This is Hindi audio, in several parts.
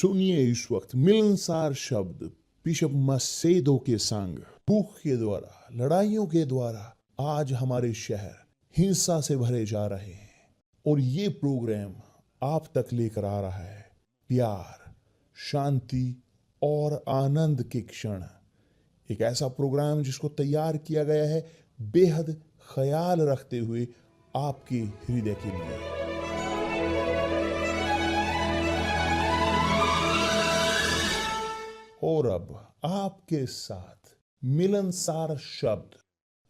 सुनिए इस वक्त मिलनसार शब्द बिशप मसेदो के संग। भूख के द्वारा, लड़ाइयों के द्वारा आज हमारे शहर हिंसा से भरे जा रहे हैं, और ये प्रोग्राम आप तक लेकर आ रहा है प्यार, शांति और आनंद के क्षण। एक ऐसा प्रोग्राम जिसको तैयार किया गया है बेहद ख्याल रखते हुए आपके हृदय के लिए। और अब आपके साथ मिलनसार शब्द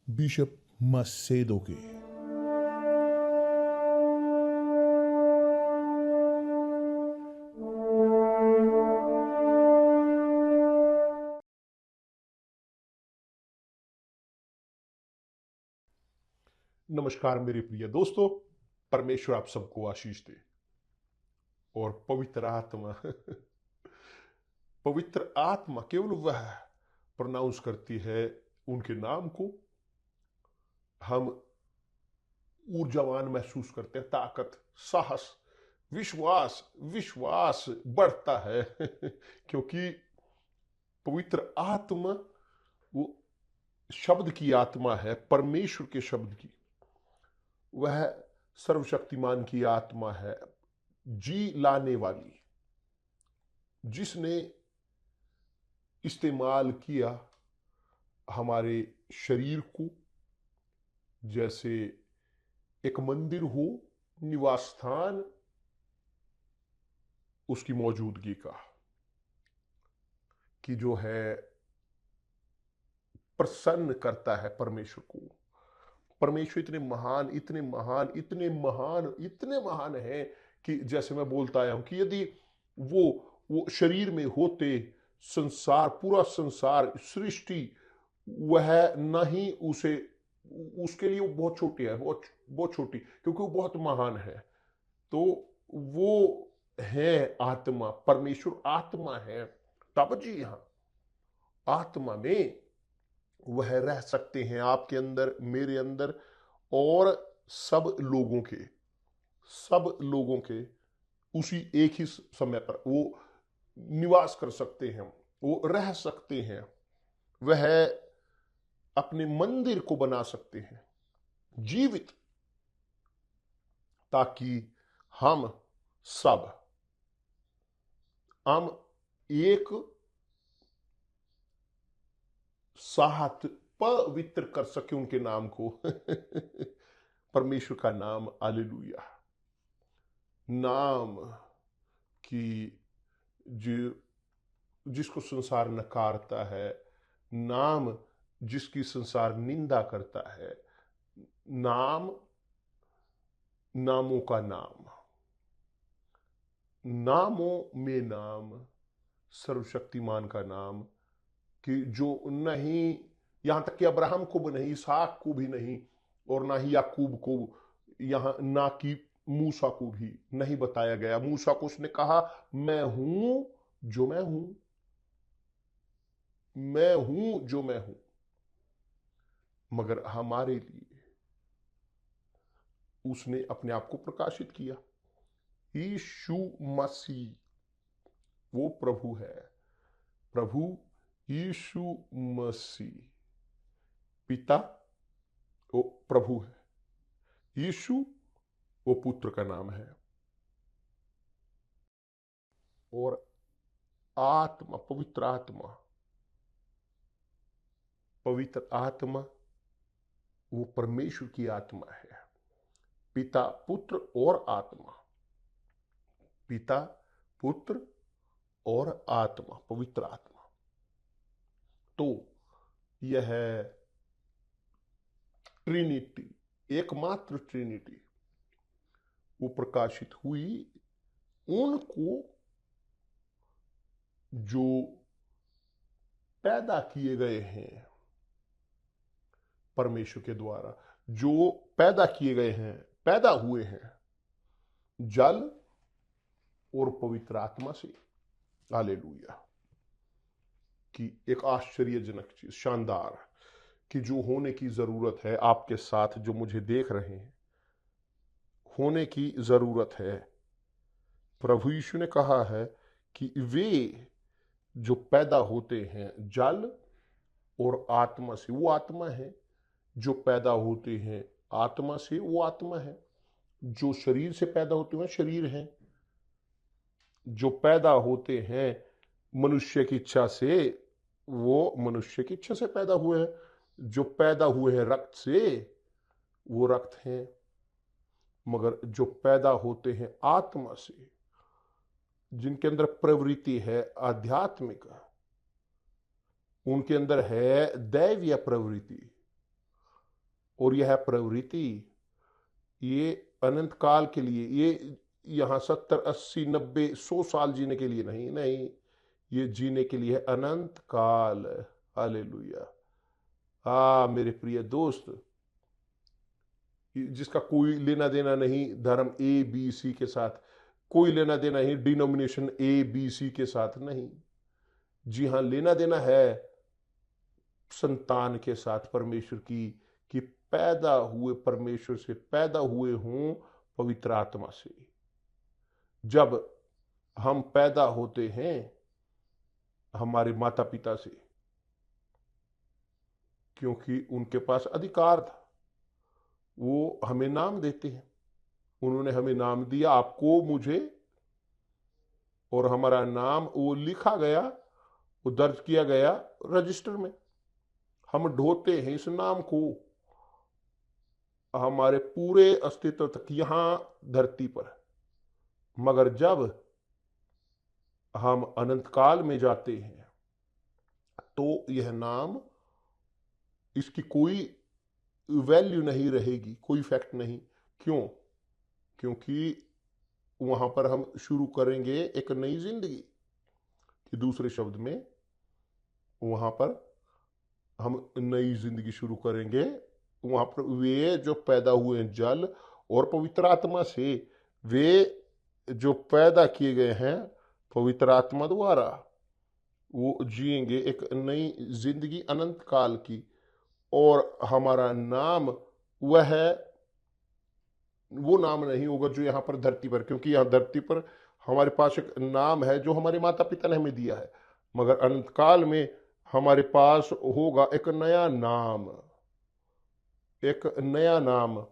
बिशप मसेदो के। नमस्कार मेरे प्रिय दोस्तों, परमेश्वर आप सबको आशीष दे और पवित्र आत्मा पवित्र आत्मा केवल वह प्रोनाउंस करती है उनके नाम को। हम ऊर्जावान महसूस करते हैं, ताकत, साहस, विश्वास विश्वास बढ़ता है क्योंकि पवित्र आत्मा वो शब्द की आत्मा है, परमेश्वर के शब्द की। वह सर्वशक्तिमान की आत्मा है, जी लाने वाली, जिसने इस्तेमाल किया हमारे शरीर को जैसे एक मंदिर हो, निवास स्थान, उसकी मौजूदगी का, कि जो है प्रसन्न करता है परमेश्वर को। परमेश्वर इतने महान इतने महान इतने महान इतने महान है कि जैसे मैं बोलता आया हूं कि यदि वो शरीर में होते, संसार, पूरा संसार, सृष्टि, वह नहीं उसे, उसके लिए वो बहुत छोटी है, बहुत बहुत छोटी, क्योंकि वो बहुत महान है। तो वो है आत्मा, परमेश्वर आत्मा है। तब जी हाँ, आत्मा में वह रह सकते हैं, आपके अंदर, मेरे अंदर, और सब लोगों के उसी एक ही समय पर वो निवास कर सकते हैं, वो रह सकते हैं। वह अपने मंदिर को बना सकते हैं जीवित, ताकि हम एक साथ पवित्र कर सके उनके नाम को परमेश्वर का नाम, हालेलुया। नाम की जिसको संसार नकारता है, नाम जिसकी संसार निंदा करता है, नाम, नामों का नाम, नामों में नाम, सर्वशक्तिमान का नाम, कि जो नहीं, यहां तक कि अब्राहम को भी नहीं, इसहाक को भी नहीं, और ना ही याकूब को, यहां ना कि मूसा को भी नहीं बताया गया। मूसा को उसने कहा, मैं हूं जो मैं हूं, मैं हूं जो मैं हूं। मगर हमारे लिए उसने अपने आप को प्रकाशित किया। यीशु मसीह वो प्रभु है, प्रभु यीशु मसीह। पिता वो प्रभु है, यीशु वो पुत्र का नाम है, और आत्मा, पवित्र आत्मा वो परमेश्वर की आत्मा है। पिता, पुत्र और आत्मा, पिता, पुत्र और आत्मा, पवित्र आत्मा। तो यह ट्रिनिटी, एकमात्र ट्रिनिटी वो प्रकाशित हुई उनको जो पैदा किए गए हैं परमेश्वर के द्वारा, जो पैदा किए गए हैं, पैदा हुए हैं जल और पवित्र आत्मा से। हालेलुया। कि एक आश्चर्यजनक चीज, शानदार, कि जो होने की जरूरत है आपके साथ, जो मुझे देख रहे हैं, होने की जरूरत है। प्रभु यीशु ने कहा है कि वे जो पैदा होते हैं जल और आत्मा से, वो आत्मा है। जो पैदा होते हैं आत्मा से, वो आत्मा है। जो शरीर से पैदा होते हैं शरीर हैं। जो पैदा होते हैं मनुष्य की इच्छा से, वो मनुष्य की इच्छा से पैदा हुए हैं। जो पैदा हुए हैं रक्त से, वो रक्त हैं। मगर जो पैदा होते हैं आत्मा से, जिनके अंदर प्रवृत्ति है आध्यात्मिक, उनके अंदर है दैवीय प्रवृत्ति। और यह प्रवृत्ति ये अनंत काल के लिए, ये यहाँ 70 80 90 100 साल जीने के लिए नहीं, नहीं, ये जीने के लिए है अनंत काल। हालेलुया। मेरे प्रिय दोस्त, जिसका कोई लेना देना नहीं धर्म ए बी सी के साथ, कोई लेना देना नहीं डिनोमिनेशन ए बी सी के साथ, नहीं। जी हाँ, लेना देना है संतान के साथ परमेश्वर की, कि पैदा हुए परमेश्वर से पैदा हुए हों पवित्र आत्मा से। जब हम पैदा होते हैं हमारे माता पिता से, क्योंकि उनके पास अधिकार था, वो हमें नाम देते हैं। उन्होंने हमें नाम दिया, आपको मुझे, और हमारा नाम वो लिखा गया, वो दर्ज किया गया रजिस्टर में। हम ढोते हैं इस नाम को हमारे पूरे अस्तित्व तक यहां धरती पर। मगर जब हम अनंत काल में जाते हैं तो यह नाम, इसकी कोई वैल्यू नहीं रहेगी, कोई फैक्ट नहीं। क्यों? क्योंकि वहां पर हम शुरू करेंगे एक नई जिंदगी। कि दूसरे शब्द में, वहां पर हम नई जिंदगी शुरू करेंगे। वहां पर वे जो पैदा हुए हैं जल और पवित्र आत्मा से, वे जो पैदा किए गए हैं पवित्र आत्मा द्वारा, वो जिएंगे एक नई जिंदगी अनंत काल की। और हमारा नाम वह वो नाम नहीं होगा जो यहाँ पर धरती पर, क्योंकि यहाँ धरती पर हमारे पास एक नाम है जो हमारे माता पिता ने हमें दिया है। मगर अनंत काल में हमारे पास होगा एक नया नाम, एक नया नाम।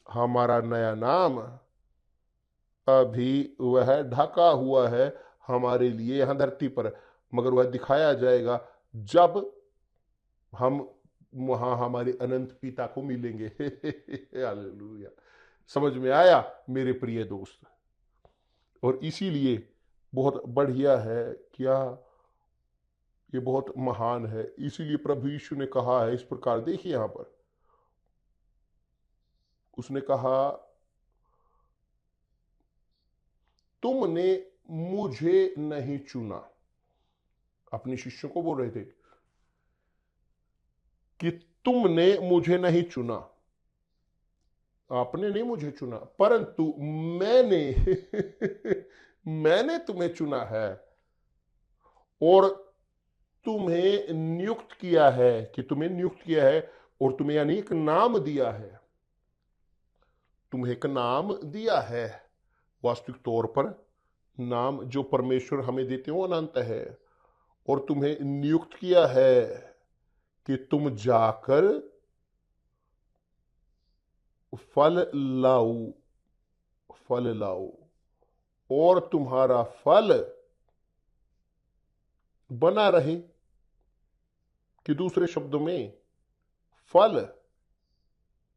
हमारा नया नाम अभी वह ढका हुआ है हमारे लिए यहाँ धरती पर, मगर वह दिखाया जाएगा जब हम वहां हमारे अनंत पिता को मिलेंगे। हालेलुया। समझ में आया मेरे प्रिय दोस्त? और इसीलिए बहुत बढ़िया है, क्या ये बहुत महान है। इसीलिए प्रभु यीशु ने कहा है इस प्रकार, देखिए यहां पर उसने कहा, तुमने मुझे नहीं चुना। अपने शिष्यों को बोल रहे थे कि तुमने मुझे नहीं चुना, आपने नहीं मुझे चुना, परंतु मैंने मैंने तुम्हें चुना है और तुम्हें नियुक्त किया है, कि तुम्हें नियुक्त किया है और तुम्हें यानी एक नाम दिया है। तुम्हें एक नाम दिया है। वास्तविक तौर पर नाम जो परमेश्वर हमें देते हो अनंत है। और तुम्हें नियुक्त किया है कि तुम जाकर फल लाओ, फल लाओ, और तुम्हारा फल बना रहे। कि दूसरे शब्दों में, फल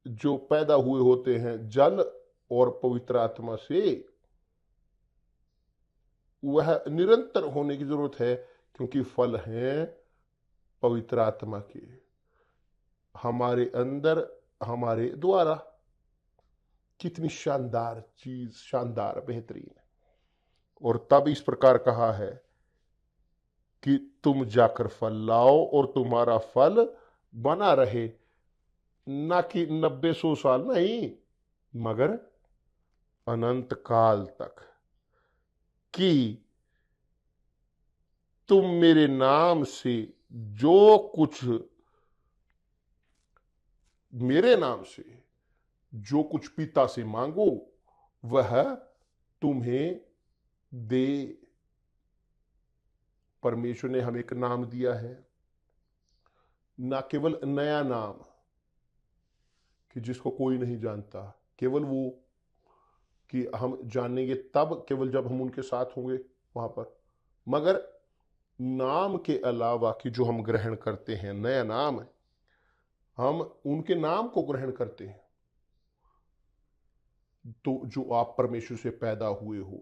जो पैदा हुए होते हैं जल और पवित्र आत्मा से, वह निरंतर होने की जरूरत है, क्योंकि फल हैं पवित्र आत्मा के हमारे अंदर, हमारे द्वारा। कितनी शानदार चीज, शानदार, बेहतरीन। और तब इस प्रकार कहा है कि तुम जाकर फल लाओ और तुम्हारा फल बना रहे। ना कि 90 100 साल नहीं, मगर अनंत काल तक। कि तुम मेरे नाम से जो कुछ, मेरे नाम से जो कुछ पिता से मांगो वह तुम्हें दे। परमेश्वर ने हमें एक नाम दिया है, ना केवल नया नाम कि जिसको कोई नहीं जानता, केवल वो कि हम जानेंगे तब केवल जब हम उनके साथ होंगे वहां पर, मगर नाम के अलावा कि जो हम ग्रहण करते हैं नया नाम, हम उनके नाम को ग्रहण करते हैं। तो जो आप परमेश्वर से पैदा हुए हो,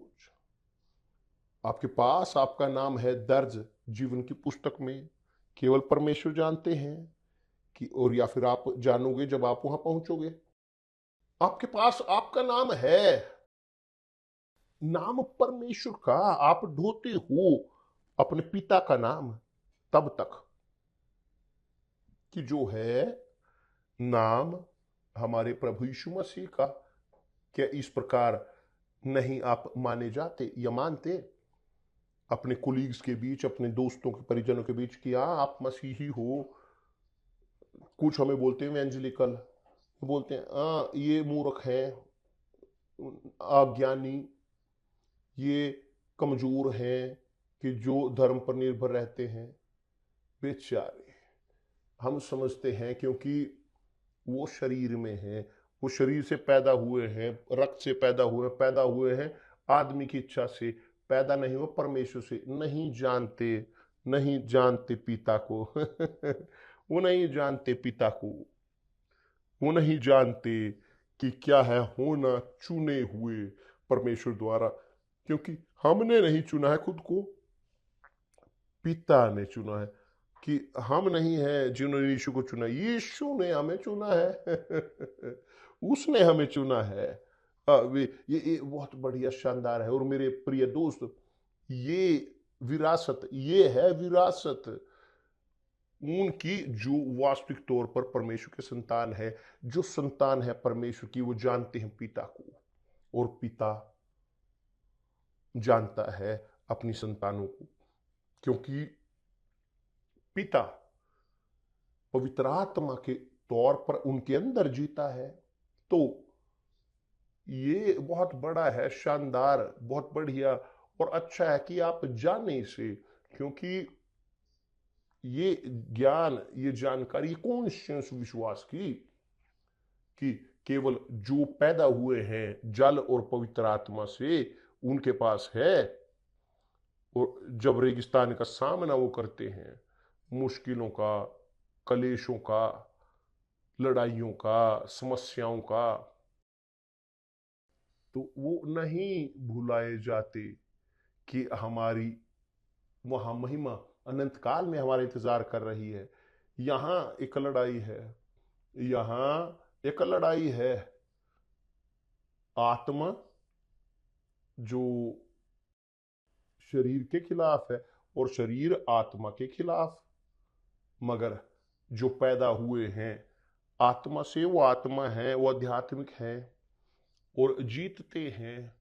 आपके पास आपका नाम है दर्ज जीवन की पुस्तक में, केवल परमेश्वर जानते हैं कि, और या फिर आप जानोगे जब आप वहां पहुंचोगे। आपके पास आपका नाम है, नाम परमेश्वर का, आप ढोते हो अपने पिता का नाम तब तक कि जो है नाम हमारे प्रभु यीशु मसीह का। क्या इस प्रकार नहीं आप माने जाते या मानते अपने कुलीग्स के बीच, अपने दोस्तों के परिजनों के बीच कि हाँ आप मसीही हो? कुछ हमें बोलते हैं एवेंजेलिकल, बोलते हैं हाँ ये मूर्ख है, अज्ञानी, ये कमजोर हैं कि जो धर्म पर निर्भर रहते हैं। बेचारे, हम समझते हैं क्योंकि वो शरीर में है, वो शरीर से पैदा हुए हैं, रक्त से पैदा हुए हैं आदमी की इच्छा से, पैदा नहीं हुए परमेश्वर से। नहीं जानते पिता को वो नहीं जानते पिता को, वो नहीं जानते कि क्या है होना चुने हुए परमेश्वर द्वारा, क्योंकि हमने नहीं चुना है खुद को, पिता ने चुना है। कि हम नहीं है जिन्होंने यीशु को चुना, यीशु ने हमें चुना है उसने हमें चुना है। ये बहुत बढ़िया शानदार है। और मेरे प्रिय दोस्त, ये है विरासत उनकी जो वास्तविक तौर पर परमेश्वर के संतान है। जो संतान है परमेश्वर की, वो जानते हैं पिता को, और पिता जानता है अपनी संतानों को, क्योंकि पिता पवित्र आत्मा के तौर पर उनके अंदर जीता है। तो ये बहुत बड़ा है, शानदार, बहुत बढ़िया और अच्छा है कि आप जाने इसे, क्योंकि ये ज्ञान, ये जानकारी, कॉन्शियस विश्वास की कि केवल जो पैदा हुए हैं जल और पवित्र आत्मा से उनके पास है। और जब रेगिस्तान का सामना वो करते हैं, मुश्किलों का, कलेशों का, लड़ाइयों का, समस्याओं का, तो वो नहीं भुलाए जाते कि हमारी वहां महिमा अनंत काल में हमारा इंतजार कर रही है। यहां एक लड़ाई है, यहां एक लड़ाई है, आत्मा जो शरीर के खिलाफ है और शरीर आत्मा के खिलाफ। मगर जो पैदा हुए हैं आत्मा से, वो आत्मा है, वो आध्यात्मिक है और जीतते हैं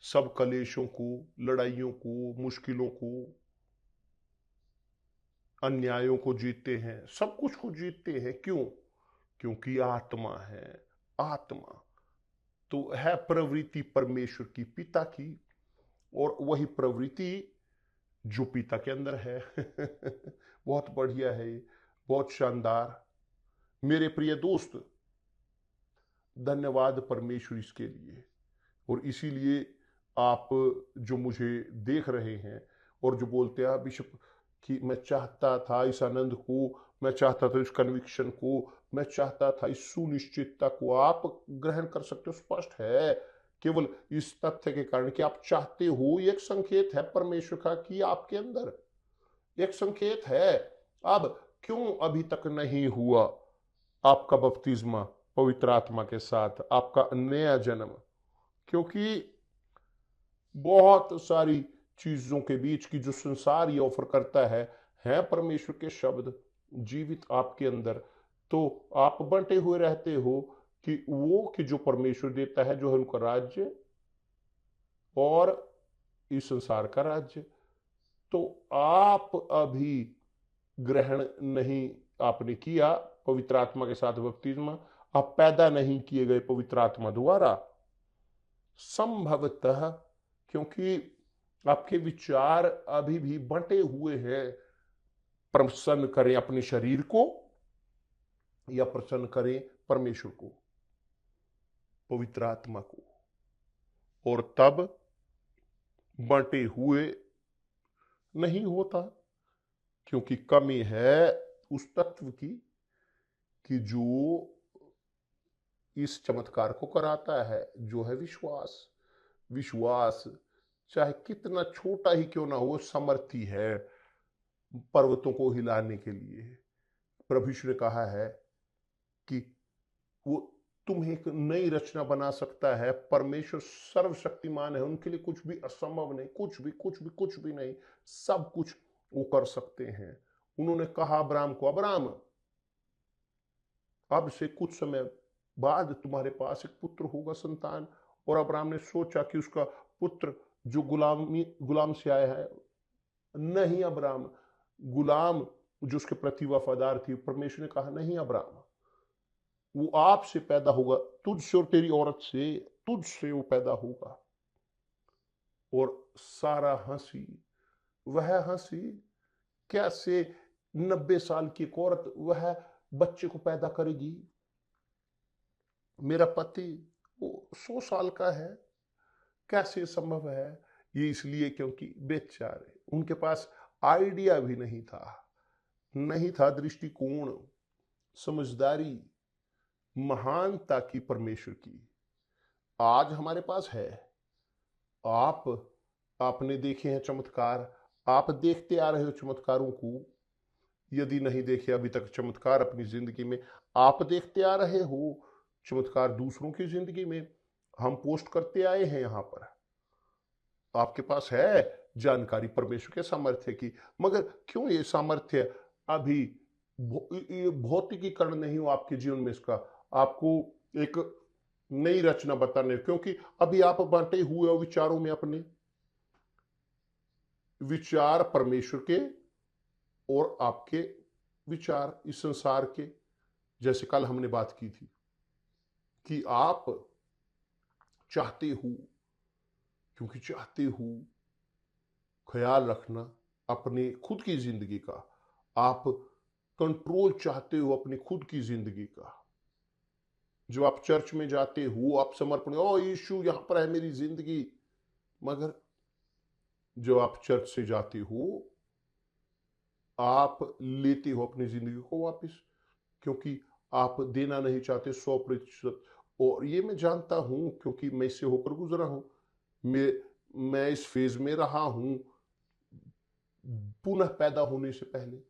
सब कलेशों को, लड़ाइयों को, मुश्किलों को, अन्यायों को जीतते हैं, सब कुछ को जीतते हैं। क्यों? क्योंकि आत्मा है। आत्मा तो है प्रवृत्ति परमेश्वर की, पिता की, और वही प्रवृत्ति जो पिता के अंदर है बहुत बढ़िया है ये, बहुत शानदार। मेरे प्रिय दोस्त, धन्यवाद परमेश्वर इसके लिए। और इसीलिए आप जो मुझे देख रहे हैं और जो बोलते हैं बिशप कि मैं चाहता था इस आनंद को, मैं चाहता था इस कन्विक्शन को, मैं चाहता था इस सुनिश्चितता को, आप ग्रहण कर सकते हो। स्पष्ट है केवल इस तथ्य के कारण कि आप चाहते हो। एक संकेत है परमेश्वर का कि आपके अंदर एक संकेत है। अब क्यों अभी तक नहीं हुआ आपका बपतिस्मा पवित्र आत्मा के साथ, आपका नया जन्म? क्योंकि बहुत सारी चीजों के बीच की जो संसार ये ऑफर करता है परमेश्वर के शब्द जीवित आपके अंदर, तो आप बंटे हुए रहते हो कि वो कि जो परमेश्वर देता है, जो है उनका राज्य और इस संसार का राज्य। तो आप अभी ग्रहण नहीं आपने किया पवित्र आत्मा के साथ बपतिस्मा, आप पैदा नहीं किए गए पवित्र आत्मा द्वारा संभवतः, क्योंकि आपके विचार अभी भी बंटे हुए हैं। प्रसन्न करें अपने शरीर को या प्रसन्न करें परमेश्वर को, पवित्र आत्मा को। और तब बंटे हुए नहीं होता, क्योंकि कमी है उस तत्व की कि जो इस चमत्कार को कराता है, जो है विश्वास। विश्वास चाहे कितना छोटा ही क्यों ना हो, समर्थी है पर्वतों को हिलाने के लिए। प्रभु यीशु ने कहा है कि वो तुम्हें एक नई रचना बना सकता है। परमेश्वर सर्वशक्तिमान है, उनके लिए कुछ भी असंभव नहीं, कुछ भी कुछ भी कुछ भी नहीं, सब कुछ वो कर सकते हैं। उन्होंने कहा अब्राहम को, अब्राहम अब से कुछ समय बाद तुम्हारे पास एक पुत्र होगा, संतान। और अब्राहम ने सोचा कि उसका पुत्र जो गुलाम से आया है, नहीं अब्राहम, गुलाम जो उसके प्रति वफादार थी। परमेश्वर ने कहा नहीं अब्राहम, वो आपसे पैदा होगा, तुझसे और तेरी औरत से, तुझसे वो पैदा होगा। और सारा हंसी, वह हंसी कैसे 90 साल की एक औरत वह बच्चे को पैदा करेगी। मेरा पति वो 100 साल का है, कैसे संभव है। ये इसलिए क्योंकि बेचारे, उनके पास आइडिया भी नहीं था, नहीं था दृष्टिकोण, समझदारी, महानता की परमेश्वर की। आज हमारे पास है। आप आपने देखे हैं चमत्कार, आप देखते आ रहे हो चमत्कारों को। यदि नहीं देखे अभी तक चमत्कार अपनी जिंदगी में, आप देखते आ रहे हो चमत्कार दूसरों की जिंदगी में, हम पोस्ट करते आए हैं यहां पर। आपके पास है जानकारी परमेश्वर के सामर्थ्य की, मगर क्यों ये सामर्थ्य अभी ये भौतिकीकरण नहीं हो आपके जीवन में, इसका आपको एक नई रचना बताने, क्योंकि अभी आप बांटे हुए हो विचारों में। अपने विचार परमेश्वर के और आपके विचार इस संसार के। जैसे कल हमने बात की थी कि आप चाहते हो, क्योंकि चाहते हो, ख्याल रखना अपने खुद की जिंदगी का। आप कंट्रोल चाहते हो अपनी खुद की जिंदगी का। जो आप चर्च में जाते हो, आप समर्पण, ओ यीशु यहां पर है मेरी जिंदगी, मगर जो आप चर्च से जाते हो, आप लेते हो अपनी जिंदगी को वापस, क्योंकि आप देना नहीं चाहते 100%। और ये मैं जानता हूं, क्योंकि मैं इससे होकर गुजरा हूं। मैं इस फेज में रहा हूं पुनः पैदा होने से पहले।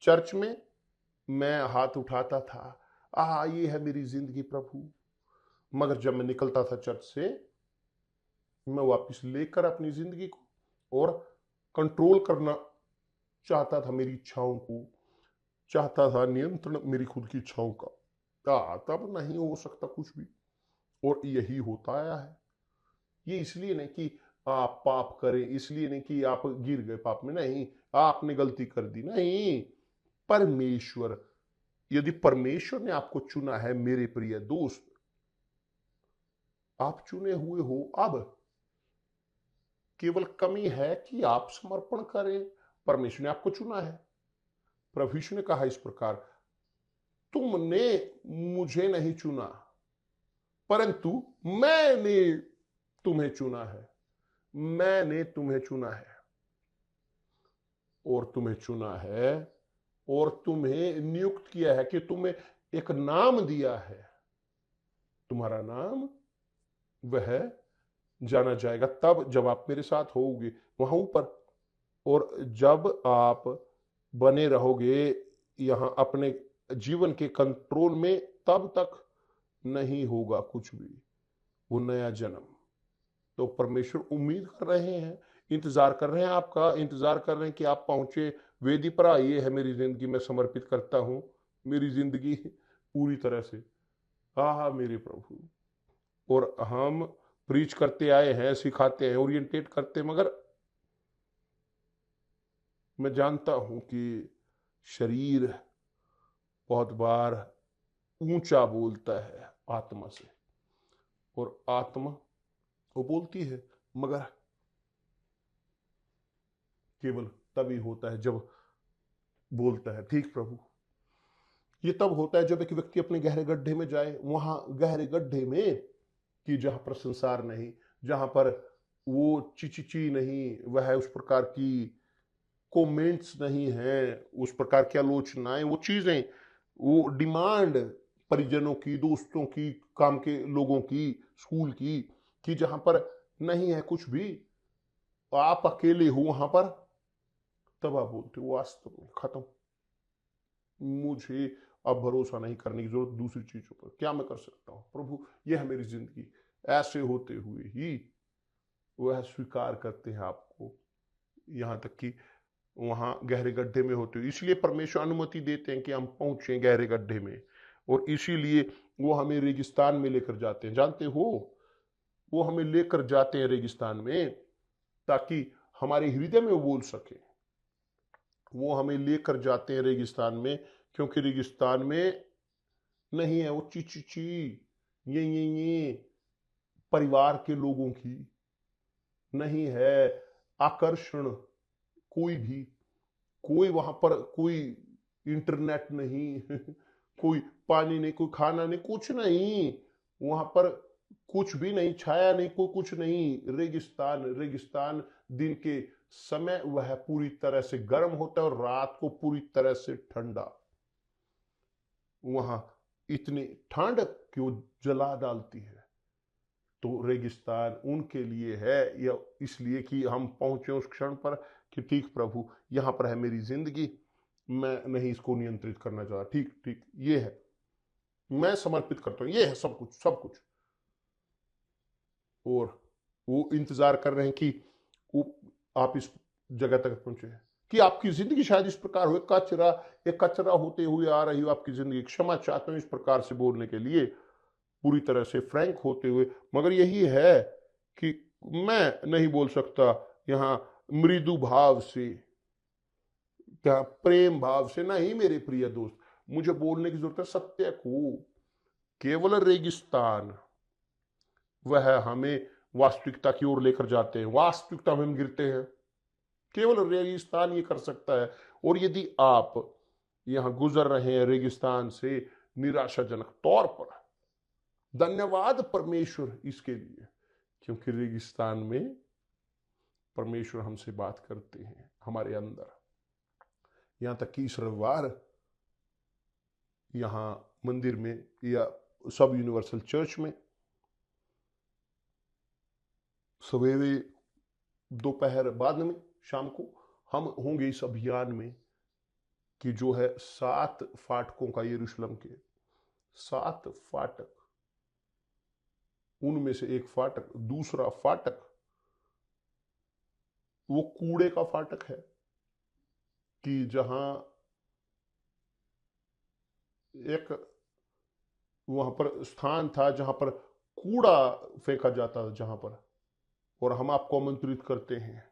चर्च में मैं हाथ उठाता था, ये है मेरी जिंदगी प्रभु, मगर जब मैं निकलता था चर्च से, मैं वापस लेकर अपनी जिंदगी को और कंट्रोल करना चाहता था, मेरी इच्छाओं को चाहता था, नियंत्रण मेरी खुद की इच्छाओं का। तब नहीं हो सकता कुछ भी। और यही होता आया है। ये इसलिए नहीं कि आप पाप करें, इसलिए नहीं कि आप गिर गए पाप में, नहीं, आपने गलती कर दी, नहीं। परमेश्वर, यदि परमेश्वर ने आपको चुना है मेरे प्रिय दोस्त, आप चुने हुए हो। अब केवल कमी है कि आप समर्पण करें। परमेश्वर ने आपको चुना है। प्रभु यीशु ने कहा इस प्रकार, तुमने मुझे नहीं चुना, परंतु मैंने तुम्हें चुना है। मैंने तुम्हें चुना है, और तुम्हें चुना है, और तुम्हें नियुक्त किया है कि तुम्हें एक नाम दिया है। तुम्हारा नाम वह जाना जाएगा तब जब आप मेरे साथ होगे वहां ऊपर। और जब आप बने रहोगे यहां अपने जीवन के कंट्रोल में, तब तक नहीं होगा कुछ भी वो नया जन्म। तो परमेश्वर उम्मीद कर रहे हैं, इंतजार कर रहे हैं, आपका इंतजार कर रहे हैं कि आप पहुंचे वेदी पर। ये है मेरी जिंदगी, मैं समर्पित करता हूं मेरी जिंदगी पूरी तरह से। हा मेरे प्रभु। और हम प्रीच करते आए हैं, सिखाते हैं, ओरिएंटेट करते हैं, मगर मैं जानता हूं कि शरीर बहुत बार ऊंचा बोलता है आत्मा से, और आत्मा वो बोलती है, मगर केवल तभी होता है जब बोलता है ठीक प्रभु। ये तब होता है जब एक व्यक्ति अपने गहरे गड्ढे में जाए, वहां गहरे गड्ढे में कि जहां पर संसार नहीं, जहां पर वो चिचिची नहीं, वह उस प्रकार की कमेंट्स नहीं है, उस प्रकार की आलोचनाएं, वो चीजें, वो डिमांड परिजनों की, दोस्तों की, काम के लोगों की, स्कूल की, कि जहां पर नहीं है कुछ भी, आप अकेले हो वहां पर, तब आप बोलते हो वास्तव में खत्म, मुझे अब भरोसा नहीं करने की जरूरत दूसरी चीजों पर, क्या मैं कर सकता हूं प्रभु, यह है मेरी जिंदगी। ऐसे होते हुए ही वह स्वीकार करते हैं आपको, यहां तक कि वहां गहरे गड्ढे में होते हुए। इसलिए परमेश्वर अनुमति देते हैं कि हम पहुंचे गहरे गड्ढे में, और इसीलिए वो हमें रेगिस्तान में लेकर जाते हैं। जानते हो, वो हमें लेकर जाते हैं रेगिस्तान में ताकि हमारे हृदय में वो बोल सके। वो हमें लेकर जाते हैं रेगिस्तान में, क्योंकि रेगिस्तान में नहीं है वो ची ची ची, ये परिवार के लोगों की, नहीं है आकर्षण कोई भी, कोई वहां पर कोई इंटरनेट नहीं कोई पानी नहीं, कोई खाना नहीं, कुछ नहीं वहां पर, कुछ भी नहीं, छाया नहीं, कोई कुछ नहीं, रेगिस्तान। रेगिस्तान दिन के समय वह पूरी तरह से गर्म होता है और रात को पूरी तरह से ठंडा। वहां इतनी ठंड कि वो जला डालती है। तो रेगिस्तान उनके लिए है, या इसलिए कि हम पहुंचे उस क्षण पर कि ठीक प्रभु यहां पर है मेरी जिंदगी, मैं नहीं इसको नियंत्रित करना चाहता, ठीक ठीक ये है, मैं समर्पित करता हूं, ये है सब कुछ सब कुछ। और वो इंतजार कर रहे हैं कि वो आप इस जगह तक पहुंचे, कि आपकी जिंदगी शायद इस प्रकार हो, कचरा, एक कचरा होते हुए आ रही हो आपकी जिंदगी। क्षमा चाहता हूं इस प्रकार से बोलने के लिए, पूरी तरह से फ्रैंक होते हुए, मगर यही है कि मैं नहीं बोल सकता यहां मृदु भाव से, क्या प्रेम भाव से, नहीं मेरे प्रिय दोस्त, मुझे बोलने की जरूरत है सत्य को। केवल रेगिस्तान वह हमें वास्तविकता की ओर लेकर जाते हैं, वास्तविकता में हम गिरते हैं, केवल रेगिस्तान ये कर सकता है। और यदि आप यहां गुजर रहे हैं रेगिस्तान से निराशाजनक तौर पर, धन्यवाद परमेश्वर इसके लिए, क्योंकि रेगिस्तान में परमेश्वर हमसे बात करते हैं हमारे अंदर। यहां तक कि इस रविवार यहां मंदिर में या सब यूनिवर्सल चर्च में सवेरे, दोपहर, बाद में, शाम को हम होंगे इस अभियान में कि जो है 7 फाटकों का, यरूशलेम के 7 फाटक, उनमें से एक फाटक, दूसरा फाटक वो कूड़े का फाटक है, कि जहां एक वहां पर स्थान था जहां पर कूड़ा फेंका जाता था, जहां पर, और हम आपको आमंत्रित करते हैं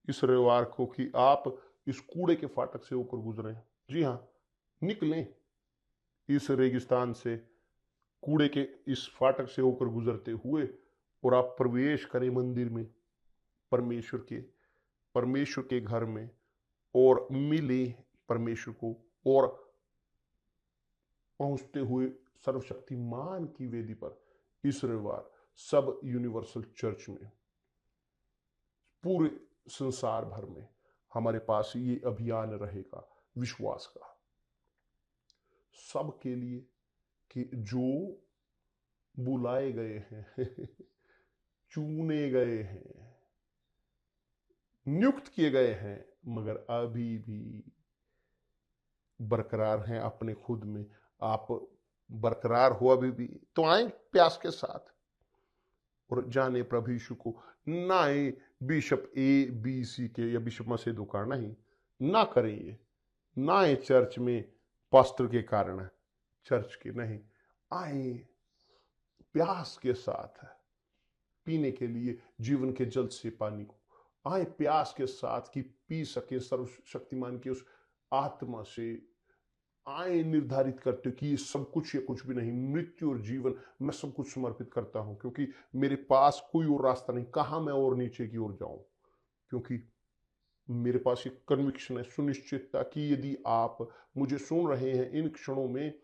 इस रविवार को कि आप इस कूड़े के फाटक से होकर गुजरें। जी हाँ, निकलें इस रेगिस्तान से, कूड़े के इस फाटक से होकर गुजरते हुए, और आप प्रवेश करें मंदिर में, परमेश्वर के घर में, और मिले परमेश्वर को, और पहुंचते हुए सर्वशक्तिमान की वेदी पर इस रविवार सब यूनिवर्सल चर्च में, पूरे संसार भर में हमारे पास ये अभियान रहेगा विश्वास का, सबके लिए, कि जो बुलाए गए हैं चुने गए हैं, नियुक्त किए गए हैं, मगर अभी भी बरकरार हैं अपने खुद में। आप बरकरार हो अभी भी, तो आए प्यास के साथ और जाने प्रभु यीशु को। ना आए बिशप ABC के या बिशप मसेदो का, नहीं, ना करें ये, ना आए चर्च में पास्टर के कारण, चर्च के नहीं, आए प्यास के साथ पीने के लिए जीवन के जल से पानी को, आए प्यास के साथ कि पी सके सर्वशक्तिमान की उस आत्मा से। आए निर्धारित करते कि ये सब कुछ या कुछ भी नहीं, मृत्यु और जीवन मैं सब कुछ समर्पित करता हूं, क्योंकि मेरे पास कोई और रास्ता नहीं, कहां मैं और नीचे की ओर जाऊं, क्योंकि मेरे पास एक कन्विक्शन है, सुनिश्चितता कि यदि आप मुझे सुन रहे हैं इन क्षणों में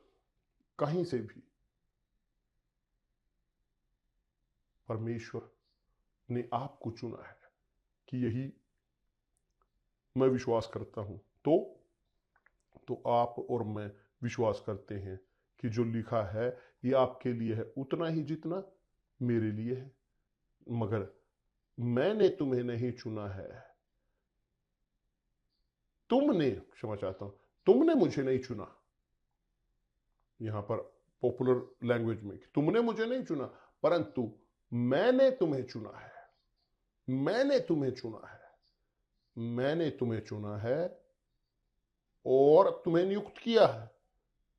कहीं से भी, परमेश्वर ने आपको चुना है कि यही मैं विश्वास करता हूं। तो आप और मैं विश्वास करते हैं कि जो लिखा है ये आपके लिए है उतना ही जितना मेरे लिए है। मगर मैंने तुम्हें नहीं चुना है, तुमने, क्षमा चाहता हूं, तुमने मुझे नहीं चुना। यहां पर पॉपुलर लैंग्वेज में तुमने मुझे नहीं चुना, परंतु मैंने तुम्हें चुना है। मैंने तुम्हें चुना है, मैंने तुम्हें चुना है और तुम्हें नियुक्त किया है,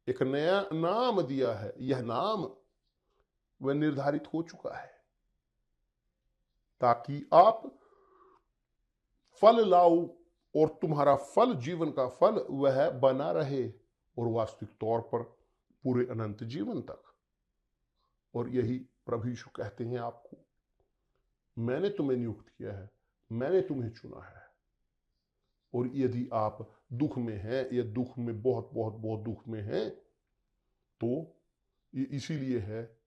एक नया नाम दिया है। यह नाम वह निर्धारित हो चुका है ताकि आप फल लाओ और तुम्हारा फल, जीवन का फल, वह बना रहे और वास्तविक तौर पर पूरे अनंत जीवन तक। और यही प्रभु यीशु कहते हैं आपको, मैंने तुम्हें नियुक्त किया है, मैंने तुम्हें चुना है। और यदि आप दुख में हैं या दुख में बहुत बहुत बहुत दुख में हैं, तो ये इसीलिए है,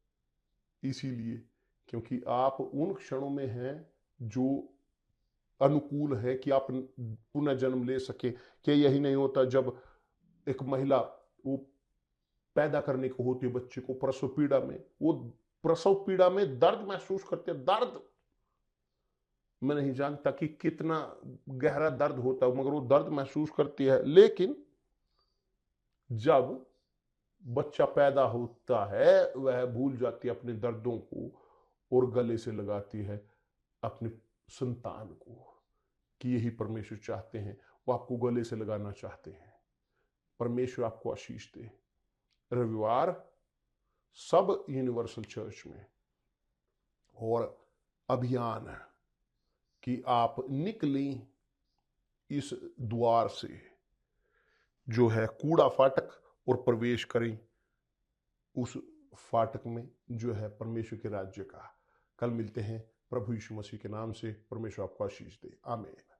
इसीलिए क्योंकि आप उन क्षणों में हैं जो अनुकूल है कि आप पुनः जन्म ले सके। कि यही नहीं होता जब एक महिला वो पैदा करने को होती है बच्चे को, प्रसव पीड़ा में, वो प्रसव पीड़ा में दर्द महसूस करते हैं। दर्द मैं नहीं जानता कि कितना गहरा दर्द होता है, मगर वो दर्द महसूस करती है। लेकिन जब बच्चा पैदा होता है वह भूल जाती है अपने दर्दों को और गले से लगाती है अपने संतान को। कि यही परमेश्वर चाहते हैं, वो आपको गले से लगाना चाहते हैं। परमेश्वर आपको आशीष दे। रविवार सब यूनिवर्सल चर्च में और अभियान है कि आप निकलें इस द्वार से जो है कूड़ा फाटक और प्रवेश करें उस फाटक में जो है परमेश्वर के राज्य का। कल मिलते हैं प्रभु यीशु मसीह के नाम से। परमेश्वर आपको आशीष दे। आमीन।